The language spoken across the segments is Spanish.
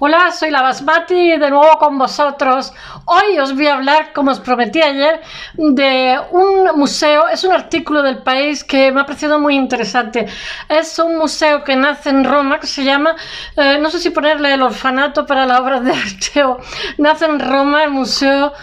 Hola, soy la Basmati, de nuevo con vosotros. Hoy os voy a hablar, como os prometí ayer, de un museo. Es un artículo del País que me ha parecido muy interesante. Es un museo que nace en Roma, que se llama, no sé si ponerle el orfanato para las obras de arte o nace en Roma el museo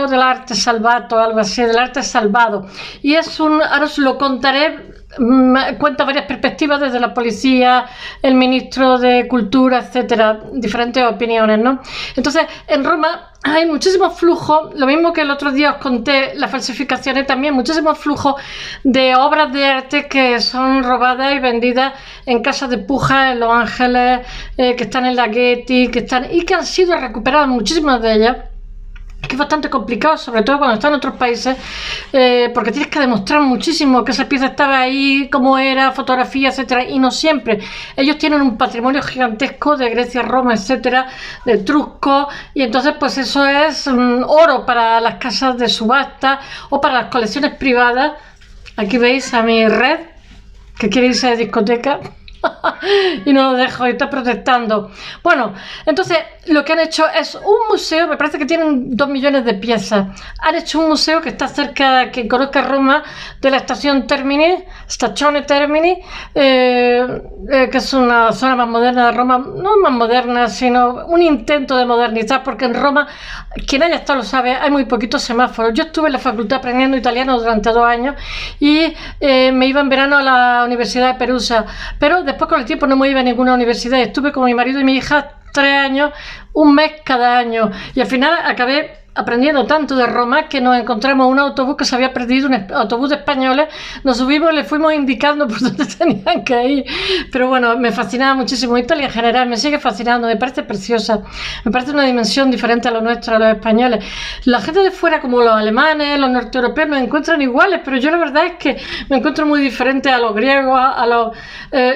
del arte salvato, algo así, del arte salvado. Y es ahora os lo contaré. Cuenta varias perspectivas desde la policía, el ministro de Cultura, etcétera, diferentes opiniones, ¿no? Entonces, en Roma hay muchísimo flujo, lo mismo que el otro día os conté, las falsificaciones también, muchísimo flujo de obras de arte que son robadas y vendidas en casas de puja en Los Ángeles, que están en la Getty, y que han sido recuperadas muchísimas de ellas. Que es bastante complicado, sobre todo cuando están en otros países, porque tienes que demostrar muchísimo que esa pieza estaba ahí, cómo era, fotografía, etcétera, y no siempre. Ellos tienen un patrimonio gigantesco de Grecia, Roma, etcétera, de Etrusco, y entonces pues eso es oro para las casas de subasta o para las colecciones privadas. Aquí veis a mi red, que quiere irse de discoteca. Y no lo dejo y está protestando. Bueno, entonces lo que han hecho es un museo, me parece que tienen 2 millones de piezas. Han hecho un museo que está cerca, que conozca Roma, de la estación Termini, Stazione Termini, que es una zona más moderna de Roma, no más moderna, sino un intento de modernizar, porque en Roma, quien haya estado lo sabe, hay muy poquitos semáforos. Yo estuve en la facultad aprendiendo italiano durante 2 años y me iba en verano a la Universidad de Perusa, pero después con el tiempo no me iba a ninguna universidad. Estuve con mi marido y mi hija 3 años, un mes cada año, y al final acabé aprendiendo tanto de Roma que nos encontramos un autobús que se había perdido, un autobús de españoles, nos subimos y le fuimos indicando por dónde tenían que ir. Pero bueno, me fascinaba muchísimo Italia en general, me sigue fascinando, me parece preciosa, me parece una dimensión diferente a lo nuestro, a los españoles. La gente de fuera, como los alemanes, los norteeuropeos, nos encuentran iguales, pero yo la verdad es que me encuentro muy diferente a los griegos,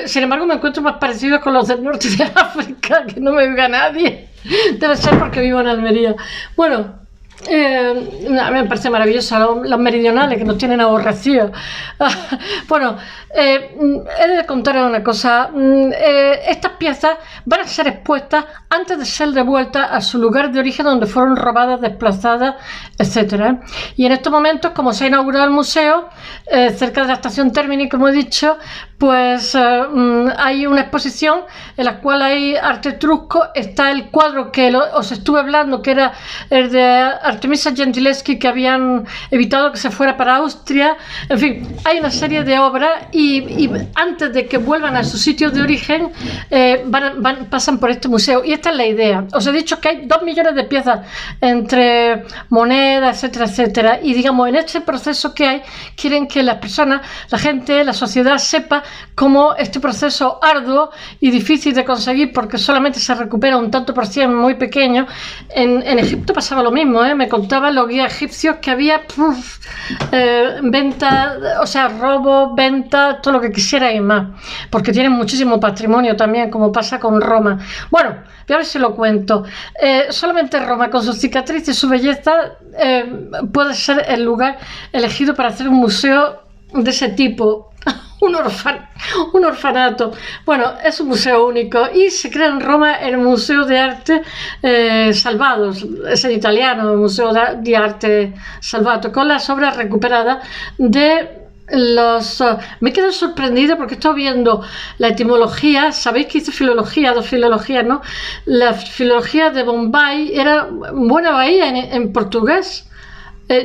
sin embargo me encuentro más parecidos con los del norte de África, que no me oiga nadie. Debe ser porque vivo en Almería. Bueno, a mí me parece maravilloso los meridionales que nos tienen aborrecidos. Bueno, he de contaros una cosa. Estas piezas van a ser expuestas antes de ser devueltas a su lugar de origen, donde fueron robadas, desplazadas, etcétera. Y en estos momentos, como se ha inaugurado el museo, cerca de la estación Termini, como he dicho, pues hay una exposición en la cual hay arte etrusco. Está el cuadro que os estuve hablando, que era el de Artemisia Gentileschi, que habían evitado que se fuera para Austria. En fin, hay una serie de obras y antes de que vuelvan a su sitio de origen pasan por este museo, y esta es la idea. Os he dicho que hay 2 millones de piezas entre monedas, etcétera, etcétera, y digamos, en este proceso que hay, quieren que las personas, la gente, la sociedad sepa cómo este proceso arduo y difícil de conseguir, porque solamente se recupera un tanto por cien muy pequeño. En Egipto pasaba lo mismo, me contaban los guías egipcios que había venta, o sea, robo, venta, todo lo que quisiera y más, porque tienen muchísimo patrimonio también, como pasa con Roma. Bueno, voy a ver si lo cuento. Solamente Roma, con sus cicatrices y su belleza, puede ser el lugar elegido para hacer un museo de ese tipo. Un orfanato. Bueno, es un museo único y se crea en Roma el Museo de Arte Salvato, es en italiano, el Museo de Arte Salvato, con las obras recuperadas de los... me quedo sorprendida porque he estado viendo la etimología. Sabéis que hice filología, 2 filologías, ¿no? La filología de Bombay era Buena Bahía en portugués.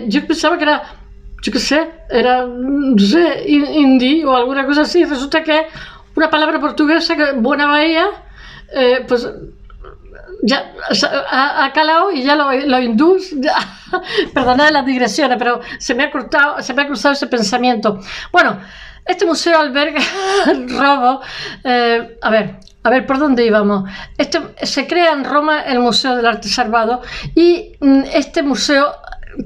Yo pensaba que era... yo qué sé, era, no sé, hindi o alguna cosa así. Resulta que es una palabra portuguesa, que Buena Bahía, pues ya ha calado, y ya los hindús, perdonad las digresiones, pero se me ha cruzado ese pensamiento. Bueno, este museo alberga robo. A ver, ¿por dónde íbamos? Se crea en Roma el Museo del Arte Salvado, y este museo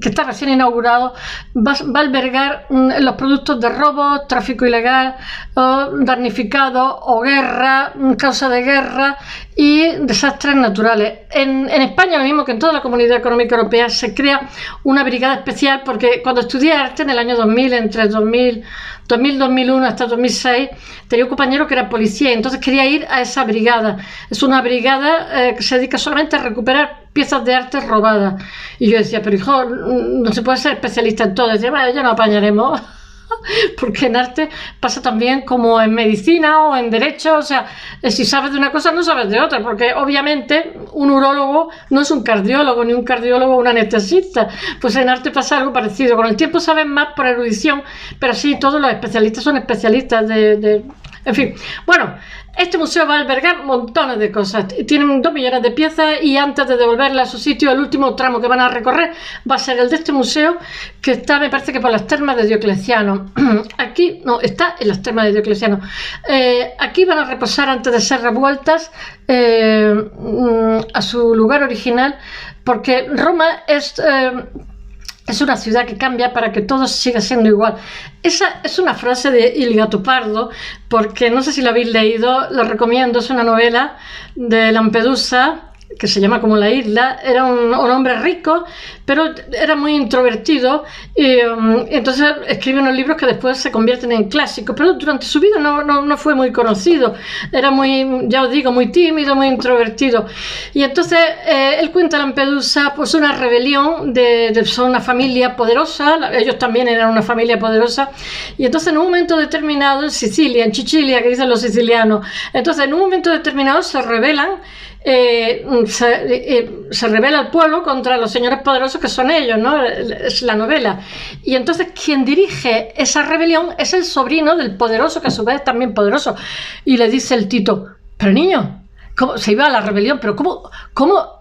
que está recién inaugurado, va a albergar los productos de robo, tráfico ilegal, damnificados o guerra, causa de guerra y desastres naturales. En España, lo mismo que en toda la Comunidad Económica Europea, se crea una brigada especial, porque cuando estudié arte en el año 2000, entre 2001 hasta 2006, tenía un compañero que era policía y entonces quería ir a esa brigada. Es una brigada que se dedica solamente a recuperar piezas de arte robadas. Y yo decía, pero hijo, no se puede ser especialista en todo. Decía, bueno, ya no apañaremos. Porque en arte pasa también como en medicina o en derecho, o sea, si sabes de una cosa no sabes de otra, porque obviamente un urólogo no es un cardiólogo, ni un cardiólogo un anestesista. Pues en arte pasa algo parecido, con el tiempo sabes más por erudición, pero sí, todos los especialistas son especialistas en fin, bueno, este museo va a albergar montones de cosas. Tienen 2 millones de piezas y antes de devolverla a su sitio, el último tramo que van a recorrer va a ser el de este museo, que está, me parece que por las termas de Diocleciano. Aquí, no, está en las termas de Diocleciano. Aquí van a reposar antes de ser revueltas a su lugar original, porque Roma es una ciudad que cambia para que todo siga siendo igual. Esa es una frase de Il Gattopardo, porque no sé si la habéis leído, lo recomiendo, es una novela de Lampedusa, que se llama como la isla. Era un hombre rico, pero era muy introvertido y entonces escribe unos libros que después se convierten en clásicos, pero durante su vida no fue muy conocido. Era muy, ya os digo, muy tímido, muy introvertido. Y entonces él cuenta a Lampedusa pues una rebelión son una familia poderosa, ellos también eran una familia poderosa, y entonces en un momento determinado en Sicilia, que dicen los sicilianos, entonces en un momento determinado se rebelan. Se revela el pueblo contra los señores poderosos que son ellos, ¿no? Es la novela. Y entonces quien dirige esa rebelión es el sobrino del poderoso, que a su vez es también poderoso. Y le dice el Tito, pero niño, ¿cómo se iba a la rebelión? ¿Pero cómo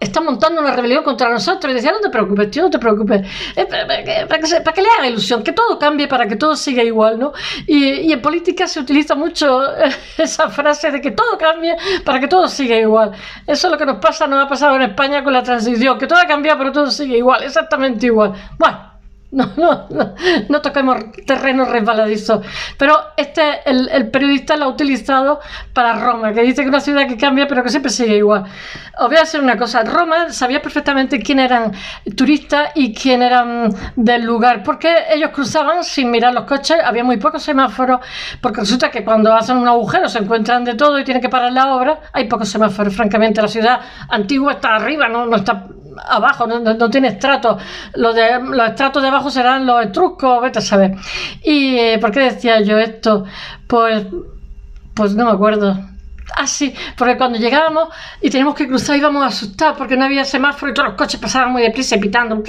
están montando una rebelión contra nosotros? Y decía, no te preocupes, tío, no te preocupes. Para que le haga ilusión, que todo cambie para que todo siga igual, ¿no? Y en política se utiliza mucho esa frase de que todo cambie para que todo siga igual. Eso es lo que nos ha pasado en España con la transición, que todo ha cambiado pero todo sigue igual, exactamente igual. Bueno. No toquemos terreno resbaladizo. Pero el periodista lo ha utilizado para Roma, que dice que es una ciudad que cambia pero que siempre sigue igual. Os voy a decir una cosa, Roma sabía perfectamente quién eran turistas y quién eran del lugar, porque ellos cruzaban sin mirar los coches, había muy pocos semáforos, porque resulta que cuando hacen un agujero se encuentran de todo y tienen que parar la obra, hay pocos semáforos, francamente. La ciudad antigua está arriba, no está abajo, no tiene estratos. Los estratos de abajo serán los etruscos, vete a saber. ¿Y por qué decía yo esto? Pues no me acuerdo. Ah, sí, porque cuando llegábamos y teníamos que cruzar íbamos asustados porque no había semáforo y todos los coches pasaban muy deprisa y pitando.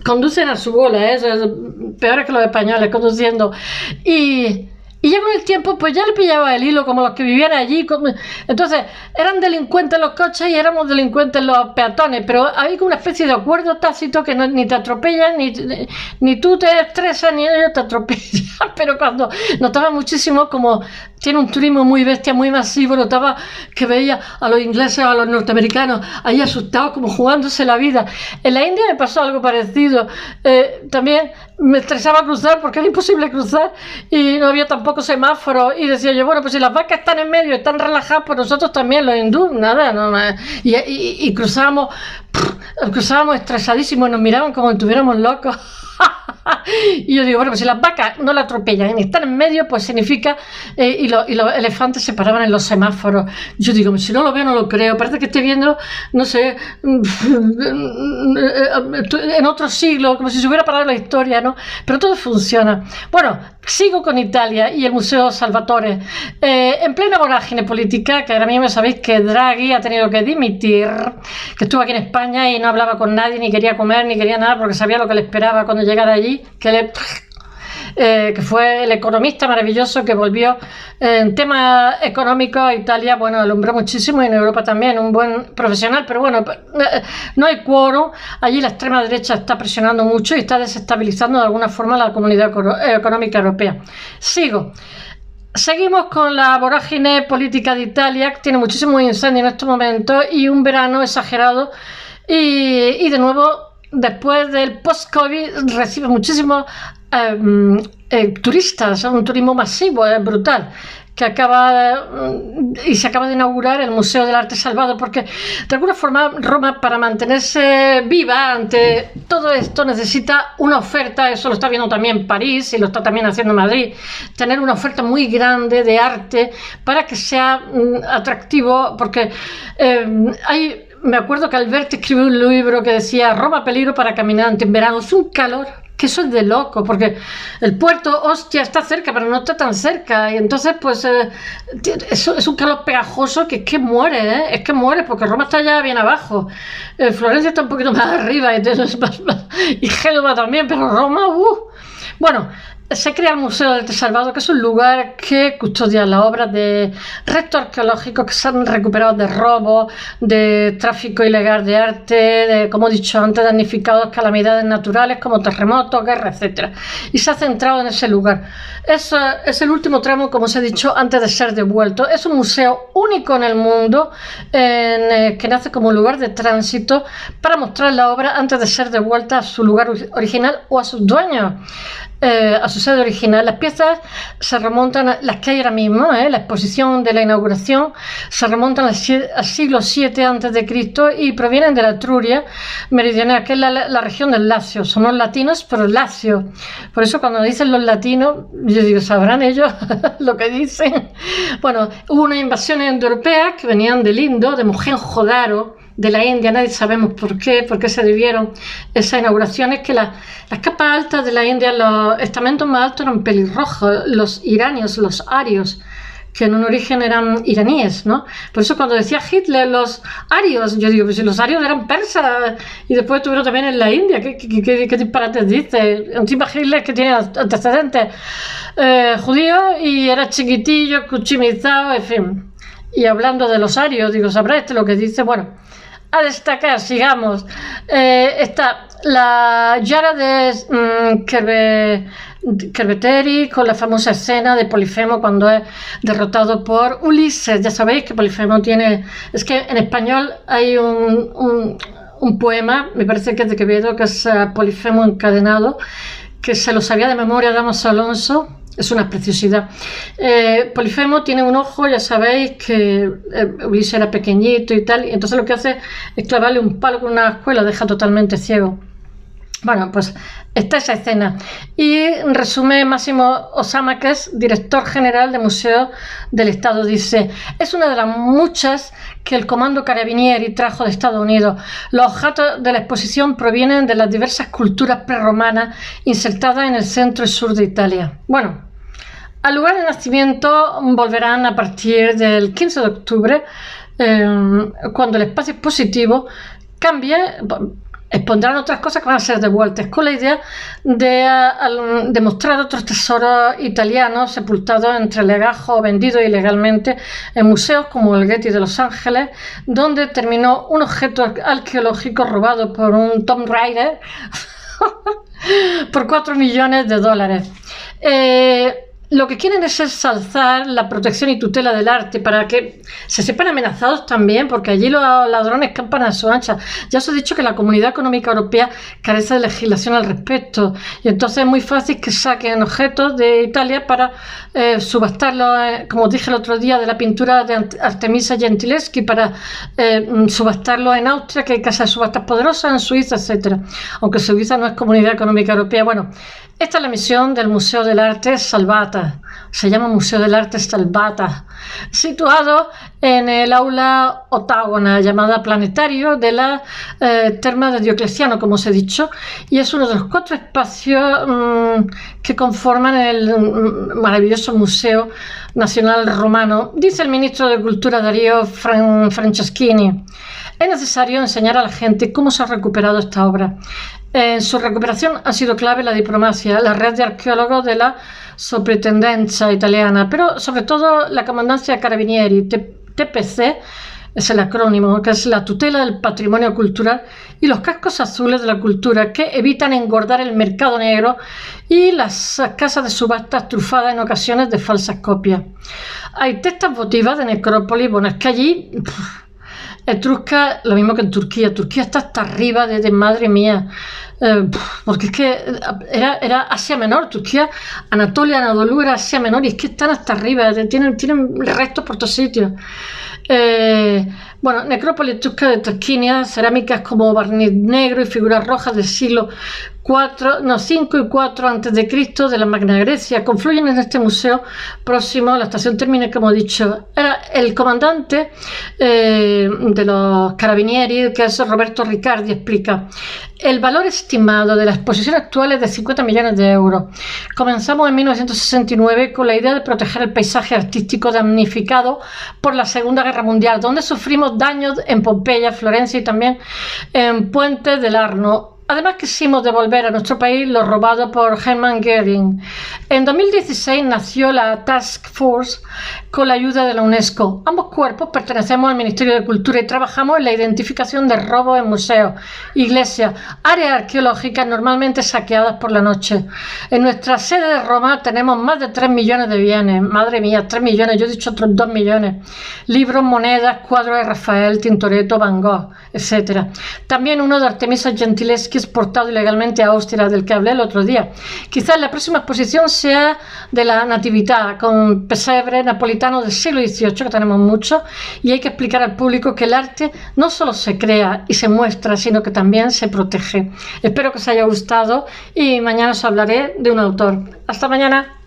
Conducen a su bola, peores que los españoles conduciendo. Y ya con el tiempo, pues ya le pillaba el hilo, como los que vivían allí. Entonces, eran delincuentes los coches y éramos delincuentes los peatones, pero hay como una especie de acuerdo tácito que ni te atropellan, ni tú te estresas, ni ellos te atropellan. Pero cuando notaba muchísimo, como tiene un turismo muy bestia, muy masivo, notaba que veía a los ingleses o a los norteamericanos ahí asustados, como jugándose la vida. En la India me pasó algo parecido. También me estresaba cruzar porque era imposible cruzar y no había tampoco semáforo, y decía yo, bueno, pues si las vacas están en medio, están relajadas, pues nosotros también, los hindúes, nada. Y cruzábamos estresadísimos, nos miraban como si estuviéramos locos. Y yo digo, bueno, pues si las vacas no la atropellan y están en medio, pues significa y los elefantes se paraban en los semáforos. Yo digo, si no lo veo no lo creo, parece que estoy viendo, no sé, en otro siglo, como si se hubiera parado la historia, ¿no? Pero todo funciona. Bueno, sigo con Italia y el Museo Salvatore. En plena vorágine política, que ahora mismo sabéis que Draghi ha tenido que dimitir, que estuvo aquí en España y no hablaba con nadie, ni quería comer, ni quería nada, porque sabía lo que le esperaba cuando llegara allí, que fue el economista maravilloso que volvió en temas económicos a Italia. Bueno, alumbró muchísimo y en Europa también, un buen profesional, pero bueno, no hay quórum. Allí la extrema derecha está presionando mucho y está desestabilizando de alguna forma la comunidad económica europea. Seguimos con la vorágine política de Italia, que tiene muchísimos incendios en estos momentos y un verano exagerado y de nuevo después del post-COVID recibe muchísimos turistas, un turismo masivo, es brutal, que se acaba de inaugurar el Museo del Arte Salvado, porque de alguna forma Roma, para mantenerse viva ante todo esto, necesita una oferta. Eso lo está viendo también París y lo está también haciendo Madrid, tener una oferta muy grande de arte para que sea atractivo, porque me acuerdo que Alberti escribió un libro que decía Roma, peligro para caminantes en verano. Es un calor que eso es de loco, porque el puerto, hostia, está cerca, pero no está tan cerca, y entonces pues eso es un calor pegajoso que es que muere, es que muere, porque Roma está ya bien abajo, Florencia está un poquito más arriba, y Génova también, pero Roma, bueno. Se crea el Museo del Arte Salvado, que es un lugar que custodia las obras de restos arqueológicos que se han recuperado de robos, de tráfico ilegal de arte, de, como he dicho antes, damnificados, calamidades naturales como terremotos, guerras, etc. Y se ha centrado en ese lugar. Es el último tramo, como os he dicho, antes de ser devuelto. Es un museo único en el mundo, que nace como lugar de tránsito para mostrar la obra antes de ser devuelta a su lugar original o a sus dueños. A su sede original. Las piezas se remontan a las que hay ahora mismo, la exposición de la inauguración se remontan al siglo VII a.C. y provienen de la Etruria meridional, que es la región del Lacio. Somos latinos, pero Lacio. Por eso cuando dicen los latinos, yo digo, ¿sabrán ellos lo que dicen? Bueno, hubo unas invasiones europeas que venían del Indo, de Mohenjo-Daro, de la India. Nadie sabemos por qué se debieron esas inauguraciones, que las capas altas de la India, los estamentos más altos eran pelirrojos, los iranios, los arios, que en un origen eran iraníes, ¿no? Por eso cuando decía Hitler los arios, yo digo, pues si los arios eran persas y después estuvieron también en la India, ¿qué disparates dice? Encima Hitler, que tiene antecedentes judíos y era chiquitillo, cuchimizado, en fin. Y hablando de los arios, digo, ¿sabrá lo que dice? Bueno, a destacar, sigamos, está la Yara de Cerveteri, con la famosa escena de Polifemo cuando es derrotado por Ulises. Ya sabéis que Polifemo es que en español hay un poema, me parece que es de Quevedo, que es Polifemo encadenado, que se lo sabía de memoria Damaso Alonso. Es una preciosidad. Polifemo tiene un ojo, ya sabéis que Ulises era pequeñito y tal, y entonces lo que hace es clavarle un palo con una escuela, lo deja totalmente ciego. Bueno, pues está esa escena. Y resume Máximo Osama, que es director general del Museo del Estado. Dice, es una de las muchas que el Comando Carabinieri trajo de Estados Unidos. Los objetos de la exposición provienen de las diversas culturas prerromanas insertadas en el centro y sur de Italia. Bueno, al lugar de nacimiento volverán a partir del 15 de octubre, cuando el espacio expositivo cambie. Expondrán otras cosas que van a ser devueltas, con la idea de mostrar otros tesoros italianos sepultados entre legajos o vendidos ilegalmente en museos como el Getty de Los Ángeles, donde terminó un objeto arqueológico robado por un Tomb Raider por $4 millones. Lo que quieren es ensalzar la protección y tutela del arte para que se sepan amenazados también, porque allí los ladrones campan a su ancha. Ya os he dicho que la Comunidad Económica Europea carece de legislación al respecto, y entonces es muy fácil que saquen objetos de Italia para subastarlos, como os dije el otro día, de la pintura de Artemisia Gentileschi, para subastarlos en Austria, que hay casas de subastas poderosas, en Suiza, etc. Aunque Suiza no es Comunidad Económica Europea. Bueno, esta es la misión del Museo del Arte Salvata. Se llama Museo del Arte Salvata, situado en el aula octágona llamada Planetario de la Terma de Diocleciano, como os he dicho, y es uno de los 4 espacios que conforman el maravilloso Museo Nacional Romano. Dice el ministro de Cultura Dario Franceschini: es necesario enseñar a la gente cómo se ha recuperado esta obra. En su recuperación ha sido clave la diplomacia, la red de arqueólogos de la Soprintendenza italiana, pero sobre todo la Comandancia Carabinieri, TPC, es el acrónimo, que es la tutela del patrimonio cultural, y los cascos azules de la cultura, que evitan engordar el mercado negro, y las casas de subastas trufadas en ocasiones de falsas copias. Hay textas votivas de necrópolis. Bueno, es que allí etrusca, lo mismo que en Turquía. Turquía está hasta arriba de madre mía. Porque es que era Asia Menor, Turquía, Anatolia, Anadolú era Asia Menor, y es que están hasta arriba, tienen restos por todos sitios. Bueno, necrópolis etrusca de Tarquinia, cerámicas como barniz negro y figuras rojas del siglo 5 y 4 antes de Cristo de la Magna Grecia confluyen en este museo próximo a la estación Termini, como he dicho. Era el comandante de los Carabinieri, que es Roberto Riccardi, explica: el valor estimado de la exposición actual es de 50 millones de euros. Comenzamos en 1969 con la idea de proteger el paisaje artístico damnificado por la Segunda Guerra Mundial, donde sufrimos daños en Pompeya, Florencia y también en Puente del Arno. Además, quisimos devolver a nuestro país lo robado por Hermann Göring. En 2016 nació la Task Force con la ayuda de la UNESCO. Ambos cuerpos pertenecemos al Ministerio de Cultura y trabajamos en la identificación de robos en museos, iglesias, áreas arqueológicas normalmente saqueadas por la noche. En nuestra sede de Roma tenemos más de 3 millones de bienes. Madre mía, 3 millones, yo he dicho otros 2 millones. Libros, monedas, cuadros de Rafael, Tintoretto, Van Gogh, etc. También uno de Artemisa Gentileschi, exportado ilegalmente a Austria, del que hablé el otro día. Quizás la próxima exposición sea de la Natividad, con pesebre napolitano del siglo XVIII, que tenemos mucho, y hay que explicar al público que el arte no solo se crea y se muestra, sino que también se protege. Espero que os haya gustado y mañana os hablaré de un autor. Hasta mañana.